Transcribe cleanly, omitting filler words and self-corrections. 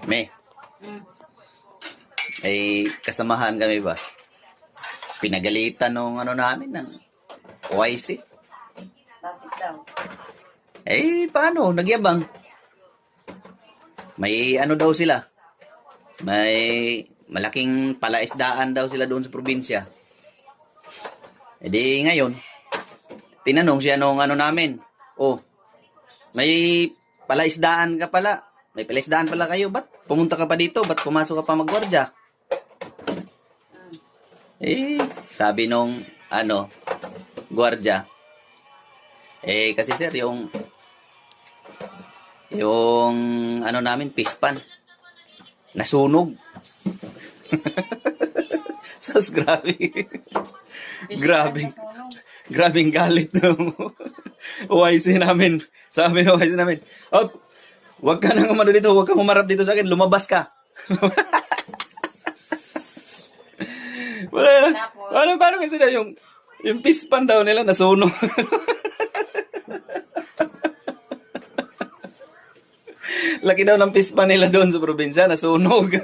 May, Mm. may kasamahan kami ba? Pinagalitan nung ano namin ng OIC. Bakit daw? Paano? Nagyabang. May ano daw sila. May malaking palaisdaan daw sila doon sa probinsya. Ngayon, tinanong siya nung ano namin. Oh, may palaisdaan ka pala. May palaisdaan pala kayo. Ba't pumunta ka pa dito? Ba't pumasok ka pa magwardya? Sabi nung ano, gwardya. Kasi sir, yung ano namin, pispan. Nasunog. Sus, grabe. Grabe. Grabing galit ng OIC namin. Sabi ng OIC namin, oh, wag ka nang umano dito, wag kang umarap dito sa akin, lumabas ka. Paano kasi na yung pispan daw nila nasunog. Laki daw ng pispan nila doon sa probinsya, nasunog.